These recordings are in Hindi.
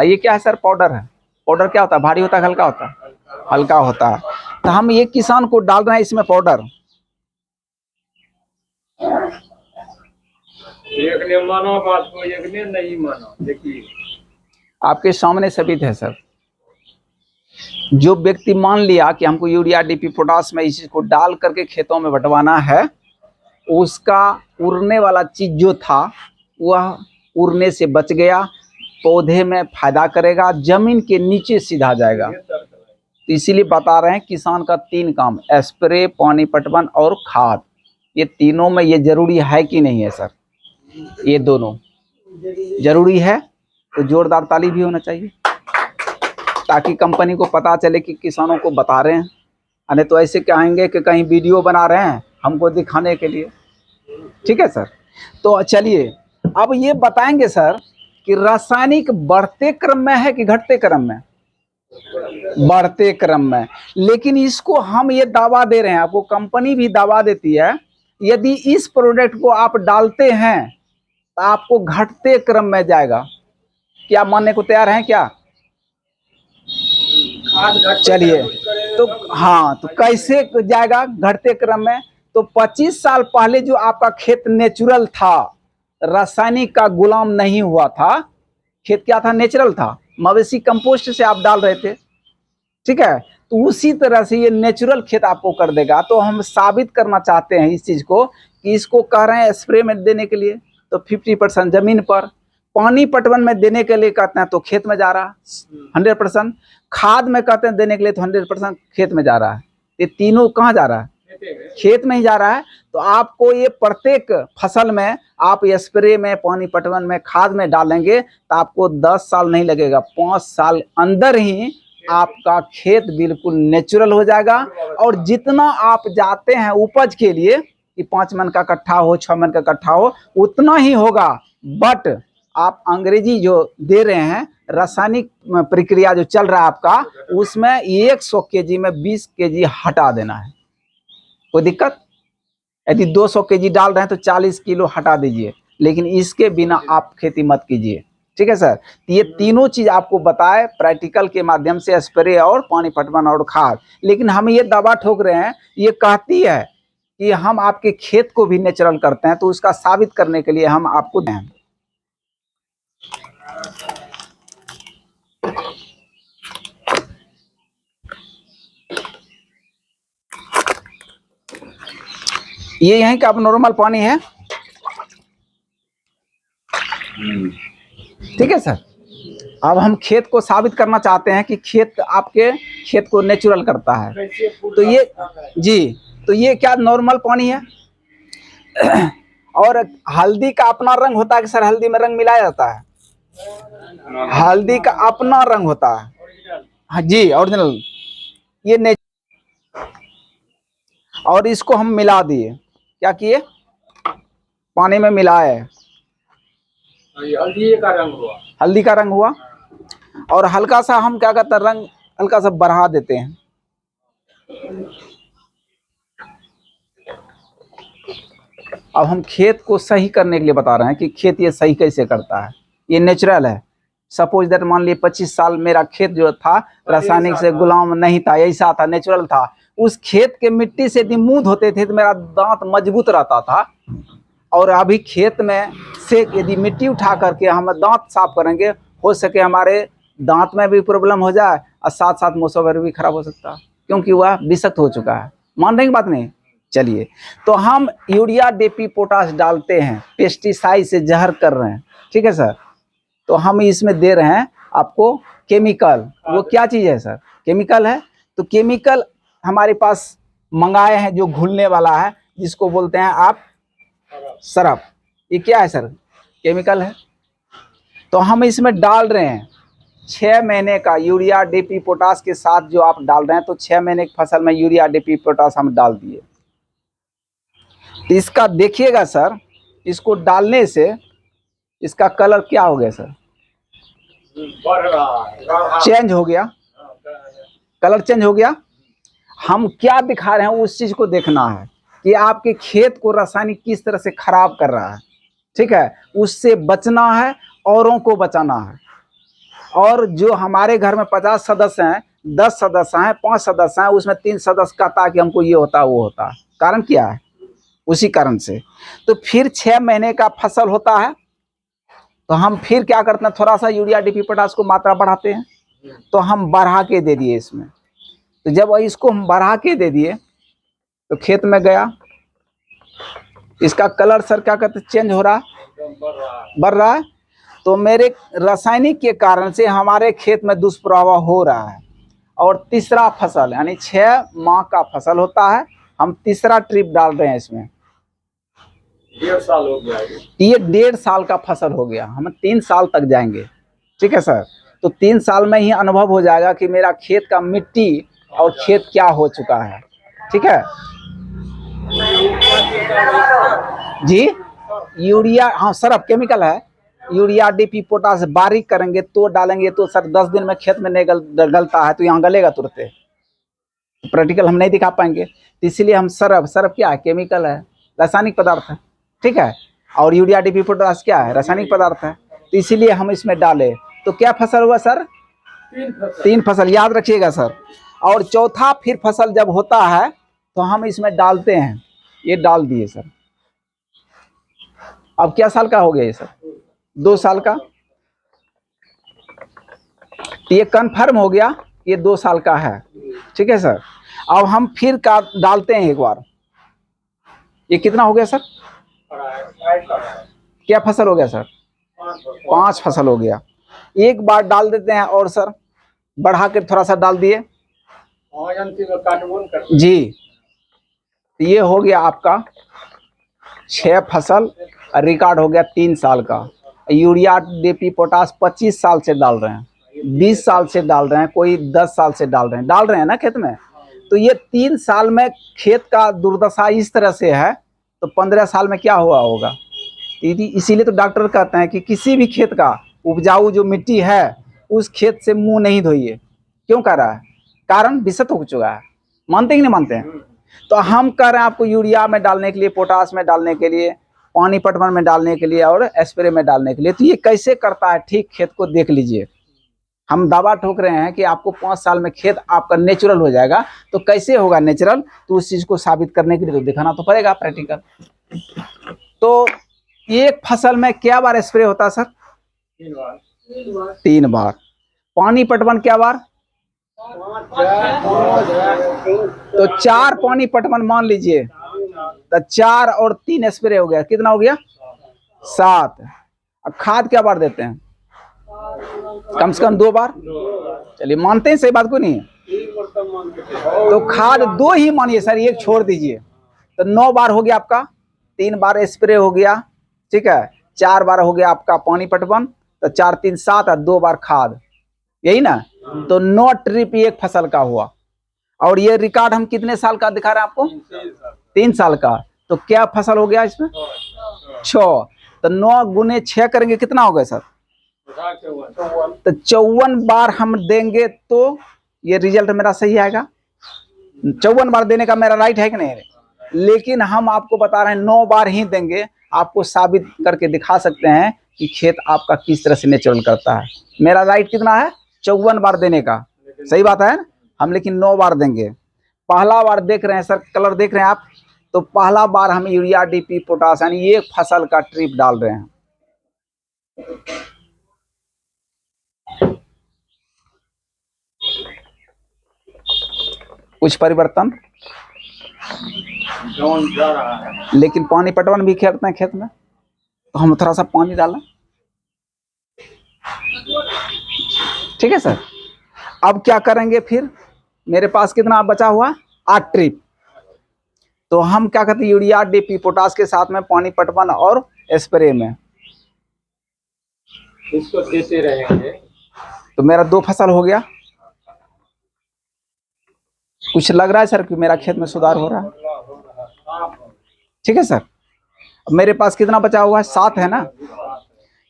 ये क्या है सर? पाउडर है। पाउडर क्या होता है? भारी होता है, हल्का होता है? हल्का होता है। तो हम ये किसान को डाल रहे हैं इसमें पाउडर। एक ने माना बात को, एक ने नहीं माना। देखिए आपके सामने सबित है सर। जो व्यक्ति मान लिया कि हमको यूरिया डीपी पोटास में इस चीज को डाल करके खेतों में बंटवाना है, उसका उड़ने वाला चीज जो था वह उड़ने से बच गया, पौधे में फायदा करेगा, जमीन के नीचे सीधा जाएगा। तो इसीलिए बता रहे हैं किसान का 3 काम, स्प्रे, पानी पटवन और खाद, ये तीनों में ये जरूरी है कि नहीं है सर? ये दोनों जरूरी है। तो जोरदार ताली भी होना चाहिए ताकि कंपनी को पता चले कि किसानों को बता रहे हैं। नहीं तो ऐसे कहेंगे कि कहीं वीडियो बना रहे हैं हमको दिखाने के लिए। ठीक है सर। तो चलिए अब ये बताएंगे सर कि रासायनिक बढ़ते क्रम में है कि घटते क्रम में? बढ़ते क्रम में। लेकिन इसको हम ये दावा दे रहे हैं, आपको कंपनी भी दावा देती है, यदि इस प्रोडक्ट को आप डालते हैं तो आपको घटते क्रम में जाएगा। क्या मानने को तैयार हैं क्या? चलिए तो हाँ, तो कैसे जाएगा घटते क्रम में? तो 25 साल पहले जो आपका खेत नेचुरल था, रासायनिक का गुलाम नहीं हुआ था, खेत क्या था? नेचुरल था। मवेशी कंपोस्ट से आप डाल रहे थे। ठीक है। तो उसी तरह से ये नेचुरल खेत आपको कर देगा। तो हम साबित करना चाहते हैं इस चीज को कि इसको कह रहे हैं स्प्रे में देने के लिए तो 50% जमीन पर, पानी पटवन में देने के लिए कहते हैं तो खेत में जा रहा 100%, खाद में कहते हैं देने के लिए तो 100% खेत में जा रहा है। ये तीनों कहाँ जा रहा है? खेत में ही जा रहा है। तो आपको ये प्रत्येक फसल में आप स्प्रे में, पानी पटवन में, खाद में डालेंगे तो आपको 10 साल नहीं लगेगा, 5 साल अंदर ही आपका खेत बिल्कुल नेचुरल हो जाएगा। और जितना आप जाते हैं उपज के लिए कि 5 मन का कट्ठा हो, 6 मन का कट्ठा हो, उतना ही होगा। बट आप अंग्रेजी जो दे रहे हैं, रासायनिक प्रक्रिया जो चल रहा है आपका, उसमें 100 केजी में 20 केजी हटा देना है। कोई दिक्कत? यदि 200 केजी डाल रहे हैं तो 40 किलो हटा दीजिए, लेकिन इसके बिना आप खेती मत कीजिए। ठीक है सर। तो ये तीनों चीज आपको बताए प्रैक्टिकल के माध्यम से, स्प्रे और पानी पटवन और खाद। लेकिन हम ये दावा ठोक रहे हैं, ये कहती है कि हम आपके खेत को भी नेचुरल करते हैं, तो उसका साबित करने के लिए हम आपको दें। ये यहीं का अब नॉर्मल पानी है। ठीक है सर। अब हम खेत को साबित करना चाहते हैं कि खेत आपके खेत को नेचुरल करता है। तो ये जी, तो ये क्या नॉर्मल पानी है। और हल्दी का अपना रंग होता है कि सर हल्दी में रंग मिलाया जाता है? हल्दी का अपना रंग होता है। हाँ जी, ओरिजिनल। ये और इसको हम मिला दिए, क्या किए? पानी में मिलाए, हल्दी का रंग हुआ, हल्दी का रंग हुआ। और हल्का सा हम क्या करते हैं, रंग हल्का सा बढ़ा देते हैं। अब हम खेत को सही करने के लिए बता रहे हैं कि खेत ये सही कैसे करता है। ये नेचुरल है। सपोज दैट मान लिए 25 साल मेरा खेत जो था रासायनिक से गुलाम नहीं था, ऐसा था, नेचुरल था। उस खेत के मिट्टी से यदि मूद होते थे तो मेरा दांत मजबूत रहता था। और अभी खेत में से यदि मिट्टी उठा करके हम दांत साफ करेंगे, हो सके हमारे दांत में भी प्रॉब्लम हो जाए और साथ साथ मुसव्वर भी खराब हो सकता है, क्योंकि वह विषाक्त हो चुका है। मान रहे हैं बात नहीं? चलिए, तो हम यूरिया डीपी पोटास डालते हैं, पेस्टिसाइड से जहर कर रहे हैं। ठीक है सर। तो हम इसमें दे रहे हैं आपको केमिकल। वो क्या चीज़ है सर? केमिकल है। तो केमिकल हमारे पास मंगाए हैं जो घुलने वाला है, जिसको बोलते हैं आप सरफ। ये क्या है सर? केमिकल है। तो हम इसमें डाल रहे हैं 6 महीने का यूरिया डीपी पोटास के साथ जो आप डाल रहे हैं, तो 6 महीने की फसल में यूरिया डीपी पोटास हम डाल दिए। इसका देखिएगा सर, इसको डालने से इसका कलर क्या हो गया सर? चेंज हो गया, कलर चेंज हो गया। हम क्या दिखा रहे हैं उस चीज को देखना है कि आपके खेत को रासायनिक किस तरह से खराब कर रहा है। ठीक है, उससे बचना है, औरों को बचाना है। और जो हमारे घर में 50 सदस्य हैं, 10 सदस्य हैं, 5 सदस्य हैं, उसमें 3 सदस्य कहता है कि हमको ये होता वो होता। कारण क्या है? उसी कारण से तो फिर 6 महीने का फसल होता है तो हम फिर क्या करते हैं, थोड़ा सा यूरिया डीपी पोटास को मात्रा बढ़ाते हैं। तो हम बढ़ा के दे दिए इसमें। तो जब इसको हम बढ़ा के दे दिए तो खेत में गया, इसका कलर सर क्या कहते चेंज हो रहा है, बढ़ रहा है। तो मेरे रासायनिक के कारण से हमारे खेत में दुष्प्रभाव हो रहा है। और तीसरा फसल यानी 6 माह का फसल होता है, हम तीसरा ट्रिप डाल रहे हैं इसमें। 1.5 साल हो गया ये 1.5 साल का फसल हो गया, हम 3 साल तक जाएंगे। ठीक है सर, तो 3 साल में ही अनुभव हो जाएगा कि मेरा खेत का मिट्टी और खेत क्या हो चुका है। ठीक है जी। यूरिया, हाँ सर, अब केमिकल है। यूरिया डीपी पोटास बारीक करेंगे तो डालेंगे तो सर 10 दिन में खेत में नहीं गलता है तो यहाँ गलेगा तुरंत। प्रैक्टिकल हम नहीं दिखा पाएंगे, तो इसीलिए हम सरफ क्या है, केमिकल है, रासायनिक पदार्थ है। ठीक है, और यूरिया डीपी पोटास क्या है, रासायनिक पदार्थ है। तो इसीलिए हम इसमें डाले। तो क्या फसल हुआ सर? 3 फसल, याद रखिएगा सर। और चौथा फिर फसल जब होता है तो हम इसमें डालते हैं। ये डाल दिए सर। अब क्या साल का हो गया ये सर? 2 साल का। ये कंफर्म हो गया, ये 2 साल का है। ठीक है सर। अब हम फिर का डालते हैं एक बार। ये कितना हो गया सर? क्या फसल हो गया सर? 5 फसल हो गया। एक बार डाल देते हैं और सर बढ़ा कर थोड़ा सा डाल दिए जी। ये हो गया आपका 6 फसल। रिकॉर्ड हो गया 3 साल का। यूरिया डीपी पोटास 25 साल से डाल रहे हैं, 20 साल से डाल रहे हैं, कोई 10 साल से डाल रहे हैं ना खेत में। तो ये 3 साल में खेत का दुर्दशा इस तरह से है, तो 15 साल में क्या हुआ होगा। इसीलिए तो डॉक्टर कहते हैं कि किसी भी खेत का उपजाऊ जो मिट्टी है उस खेत से मुंह नहीं धोइए। क्यों कह रहा है? कारण विषत हो चुका है। मानते ही नहीं मानते हैं? तो हम कह रहे हैं आपको यूरिया में डालने के लिए, पोटास में डालने के लिए, पानी पटवन में डालने के लिए और स्प्रे में डालने के लिए। तो ये कैसे करता है, ठीक खेत को देख लीजिए। हम दावा ठोक रहे हैं कि आपको 5 साल में खेत आपका नेचुरल हो जाएगा। तो कैसे होगा नेचुरल, तो उस चीज को साबित करने के लिए तो दिखाना तो पड़ेगा प्रैक्टिकल। तो एक फसल में क्या बार स्प्रे होता है सर? 3 बार। पानी पटवन क्या बार? तो 4 पानी पटवन मान लीजिए, तो 4 और 3 स्प्रे हो गया, कितना हो गया? 7। अब खाद क्या बार देते हैं? कम से कम 2 बार। चलिए मानते हैं, सही बात को नहीं? तो खाद 2 ही मानिए सर, 1 छोड़ दीजिए। तो 9 बार हो गया आपका। 3 बार स्प्रे हो गया, ठीक है। 4 बार हो गया आपका पानी पटवन, तो 4 3 7 और 2 बार खाद, यही ना। तो 9 ट्रिप एक फसल का हुआ। और ये रिकॉर्ड हम कितने साल का दिखा रहे हैं आपको? 3 साल का। तो क्या फसल हो गया इसमें? 6। तो 9 गुने 6 करेंगे, कितना हो गया सर? तो 54 बार हम देंगे तो ये रिजल्ट मेरा सही आएगा। 54 बार देने का मेरा राइट है कि नहीं? लेकिन हम आपको बता रहे हैं 9 बार ही देंगे। आपको साबित करके दिखा सकते हैं कि खेत आपका किस तरह से नेचुरल करता है। मेरा राइट कितना है? 54 बार देने का। सही बात है हम, लेकिन 9 बार देंगे। पहला बार देख रहे हैं सर, कलर देख रहे हैं आप, तो पहला बार हम यूरिया डीपी पोटास यानी एक फसल का ट्रिप डाल रहे हैं। कुछ परिवर्तन जा रहा है, लेकिन पानी पटवन भी करते हैं खेत में, तो हम थोड़ा सा पानी डालें। ठीक है सर। अब क्या करेंगे फिर? मेरे पास कितना बचा हुआ? 8 ट्रिप। तो हम क्या कहते हैं, यूरिया डीपी पोटास के साथ में पानी पटवन और स्प्रे में इसको देते रहेंगे। तो मेरा 2 फसल हो गया। कुछ लग रहा है सर कि मेरा खेत में सुधार हो रहा है? ठीक है सर। अब मेरे पास कितना बचा हुआ है? 7 है ना।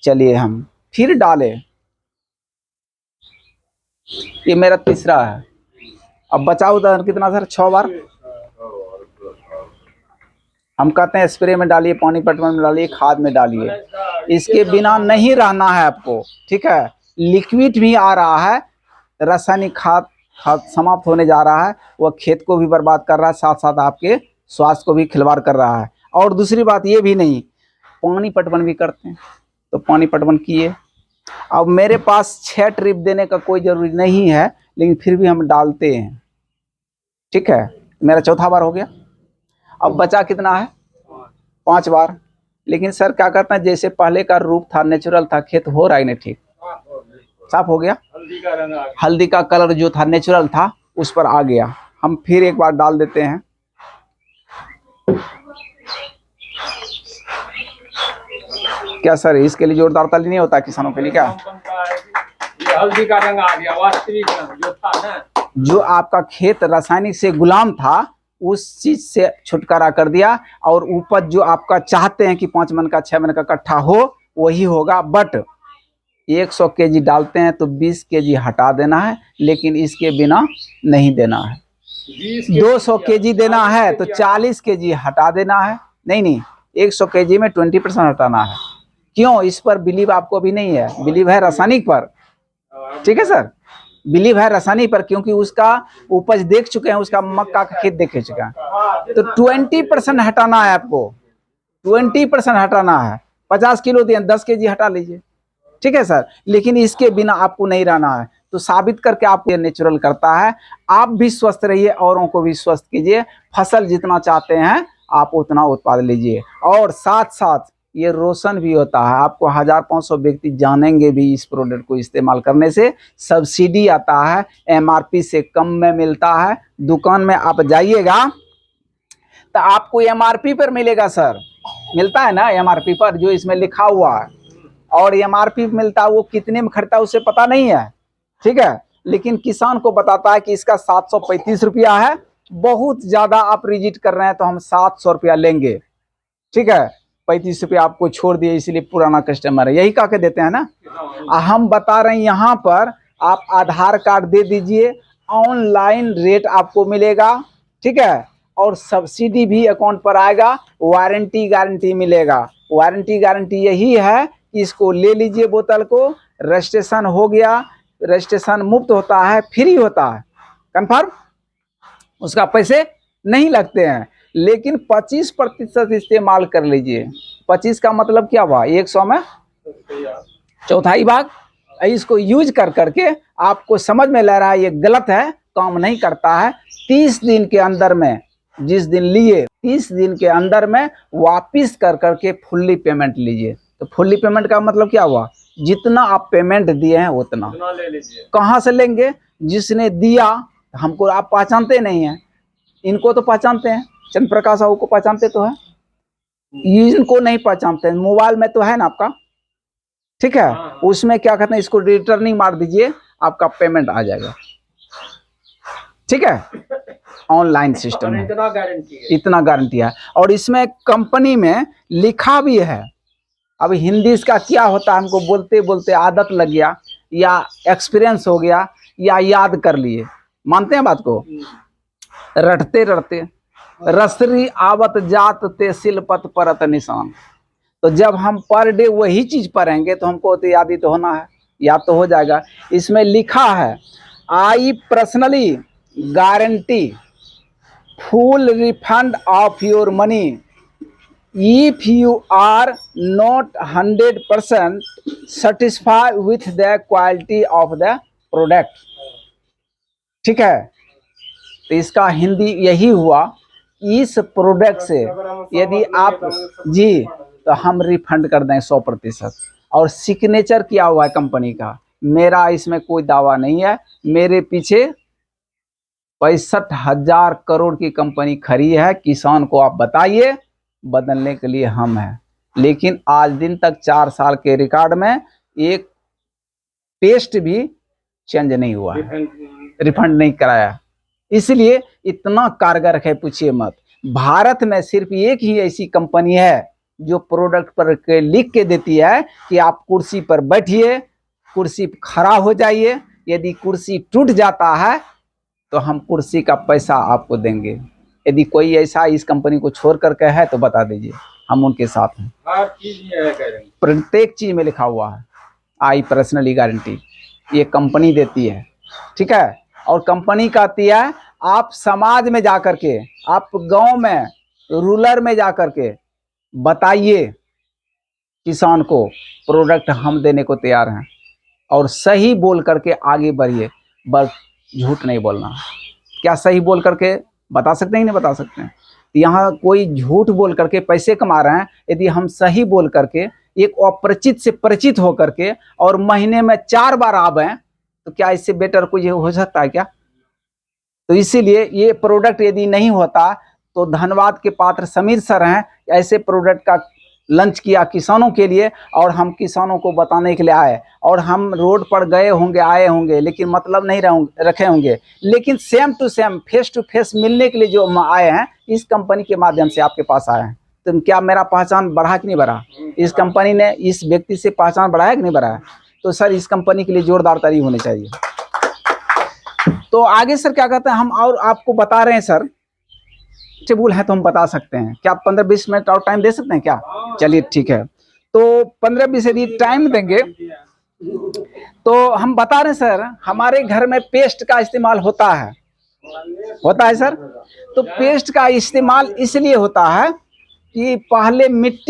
चलिए हम फिर डाले, ये मेरा तीसरा है। अब बचा उधर कितना सर? 6 बार। हम कहते हैं स्प्रे में डालिए, पानी पटवन में डालिए, खाद में डालिए। इसके बिना नहीं रहना है आपको, ठीक है। लिक्विड भी आ रहा है, रासायनिक खाद समाप्त होने जा रहा है, वह खेत को भी बर्बाद कर रहा है, साथ साथ आपके स्वास्थ्य को भी खिलवाड़ कर रहा है। और दूसरी बात ये भी नहीं, पानी पटवन भी करते हैं, तो पानी पटवन किए। अब मेरे पास 6 ट्रिप देने का कोई जरूरी नहीं है, लेकिन फिर भी हम डालते हैं। ठीक है, मेरा चौथा बार हो गया। अब बचा कितना है? 5 बार। लेकिन सर क्या करते हैं, जैसे पहले का रूप था, नेचुरल था, खेत हो रहा है नहीं ठीक, साफ हो गया, हल्दी का रंग आ गया। हल्दी का कलर जो था नेचुरल था उस पर आ गया। हम फिर एक बार डाल देते हैं। क्या सर इसके लिए जोरदार ताली नहीं होता किसानों के लिए क्या? बनता है कि ये हल्दी का रंग आ गया, वास्तविक रंग जो था ना, जो आपका खेत रासायनिक से गुलाम था उस चीज से छुटकारा कर दिया, और उपज जो आपका चाहते हैं कि 5 मन का 6 मन का कट्ठा हो वही होगा। बट 100 केजी डालते हैं तो 20 केजी हटा देना है, लेकिन इसके बिना नहीं देना है। 200 केजी देना है तो 40 केजी हटा देना है। नहीं, 100 केजी में 20% हटाना है। क्यों? इस पर बिलीव आपको भी नहीं है, बिलीव है रासायनिक पर। ठीक है सर, बिलीव है रासायनिक पर, क्योंकि उसका उपज देख चुके हैं, उसका मक्का का खेत देख चुके हैं। तो 20% हटाना है आपको, 20% हटाना है। 50 किलो दिए, 10 केजी हटा लीजिए। ठीक है सर, लेकिन इसके बिना आपको नहीं रहना है। तो साबित करके आपको ये नेचुरल करता है। आप भी स्वस्थ रहिए, औरों को भी स्वस्थ कीजिए। फसल जितना चाहते हैं आप उतना उत्पाद लीजिए, और साथ साथ ये रोशन भी होता है। आपको 1500 व्यक्ति जानेंगे भी इस प्रोडक्ट को इस्तेमाल करने से। सब्सिडी आता है, MRP से कम में मिलता है। दुकान में आप जाइएगा तो आपको MRP पर मिलेगा सर, मिलता है ना MRP पर, जो इसमें लिखा हुआ है। और MRP मिलता है, वो कितने में खरीदता है उसे पता नहीं है। ठीक है, लेकिन किसान को बताता है कि इसका 735 रुपया है। बहुत ज्यादा आप रिजेक्ट कर रहे हैं तो हम 700 रुपया लेंगे। ठीक है, 35 रुपया आपको छोड़ दिए, इसलिए पुराना कस्टमर है, यही कह के देते हैं ना। हम बता रहे हैं यहाँ पर आप आधार कार्ड दे दीजिए, ऑनलाइन रेट आपको मिलेगा। ठीक है, और सब्सिडी भी अकाउंट पर आएगा, वारंटी गारंटी मिलेगा। वारंटी गारंटी यही है कि इसको ले लीजिए बोतल को, रजिस्ट्रेशन हो गया, रजिस्ट्रेशन मुफ्त होता है, फ्री होता है, कंफर्म, उसका पैसे नहीं लगते हैं। लेकिन 25% इस्तेमाल कर लीजिए। 25 का मतलब क्या हुआ? 100 में चौथाई भाग। इसको यूज कर करके आपको समझ में ले रहा है ये गलत है, काम नहीं करता है। 30 दिन के अंदर में, जिस दिन लिए 30 दिन के अंदर में वापिस कर करके फुल्ली पेमेंट लीजिए। तो फुल्ली पेमेंट का मतलब क्या हुआ? जितना आप पेमेंट दिए हैं उतना ले लीजिए। कहाँ से लेंगे? जिसने दिया, हमको आप पहचानते नहीं हैं, इनको तो पहचानते हैं, चंद्र प्रकाश साहू को पहचानते तो है, इनको नहीं पहचानते हैं। मोबाइल में तो है ना आपका, ठीक है, उसमें क्या कहते हैं, इसको रिटर्निंग मार दीजिए, आपका पेमेंट आ जाएगा। ठीक है, ऑनलाइन सिस्टम है, इतना गारंटी है। और इसमें कंपनी में लिखा भी है। अब हिंदी इसका क्या होता है, हमको बोलते बोलते आदत लग गया, या एक्सपीरियंस हो गया, या याद कर लिए, मानते हैं बात को, रटते रटते रसरी आवत जात ते सिलपत परत निशान। तो जब हम पर डे वही चीज पढ़ेंगे तो हमको तो याद ही तो होना है, याद तो हो जाएगा। इसमें लिखा है, I personally guarantee full refund of your money if you are not 100% satisfied with the quality of the product। ठीक है, तो इसका हिंदी यही हुआ, इस प्रोडक्ट से यदि आप जी, तो हम रिफंड कर दें 100%। और सिग्नेचर किया हुआ है कंपनी का, मेरा इसमें कोई दावा नहीं है। मेरे पीछे 65,000 करोड़ की कंपनी खड़ी है। किसान को आप बताइए, बदलने के लिए हम हैं। लेकिन आज दिन तक 4 साल के रिकॉर्ड में एक पेस्ट भी चेंज नहीं हुआ है, रिफंड नहीं कराया। इसलिए इतना कारगर है, पूछिए मत। भारत में सिर्फ एक ही ऐसी कंपनी है जो प्रोडक्ट पर लिख के देती है कि आप कुर्सी पर बैठिए, कुर्सी खड़ा हो जाइए, यदि कुर्सी टूट जाता है तो हम कुर्सी का पैसा आपको देंगे। यदि कोई ऐसा इस कंपनी को छोड़ करके है तो बता दीजिए, हम उनके साथ हैं। हर चीज में है, प्रत्येक चीज में लिखा हुआ है, आई पर्सनली गारंटी। ये कंपनी देती है, ठीक है। और कंपनी कहती है आप समाज में जा करके, आप गांव में, रूरल में जा करके बताइए किसान को प्रोडक्ट हम देने को तैयार हैं, और सही बोल करके आगे बढ़िए, बस झूठ नहीं बोलना। क्या सही बोल करके बता सकते हैं कि नहीं बता सकते हैं? यहाँ कोई झूठ बोल करके पैसे कमा रहे हैं। यदि हम सही बोल करके एक अपरिचित से परिचित हो करके और महीने में 4 बार आवें, तो क्या इससे बेटर कोई हो सकता है क्या? तो इसीलिए ये प्रोडक्ट यदि नहीं होता तो धन्यवाद के पात्र समीर सर हैं। ऐसे प्रोडक्ट का लंच किया किसानों के लिए, और हम किसानों को बताने के लिए आए। और हम रोड पर गए होंगे, आए होंगे, लेकिन मतलब नहीं रखे होंगे, लेकिन same to same, face to face मिलने के लिए जो हम आए हैं, इस कंपनी के माध्यम से आपके पास आए हैं। तो क्या मेरा पहचान बढ़ा कि नहीं बढ़ा? इस कंपनी ने इस व्यक्ति से पहचान बढ़ाया कि नहीं बढ़ाया? तो सर इस कंपनी के लिए जोरदार तारीफ होनी चाहिए। तो आगे सर क्या कहते हैं, हम और आपको बता रहे हैं सर, टेबल है तो हम बता सकते हैं। क्या आप 15-20 मिनट और टाइम दे सकते हैं क्या? चलिए ठीक है, तो 15-20 यदि टाइम देंगे तो हम बता रहे हैं सर, हमारे घर में पेस्ट का इस्तेमाल होता है सर। तो पेस्ट का इस्तेमाल इसलिए होता है कि पहले मिट्टी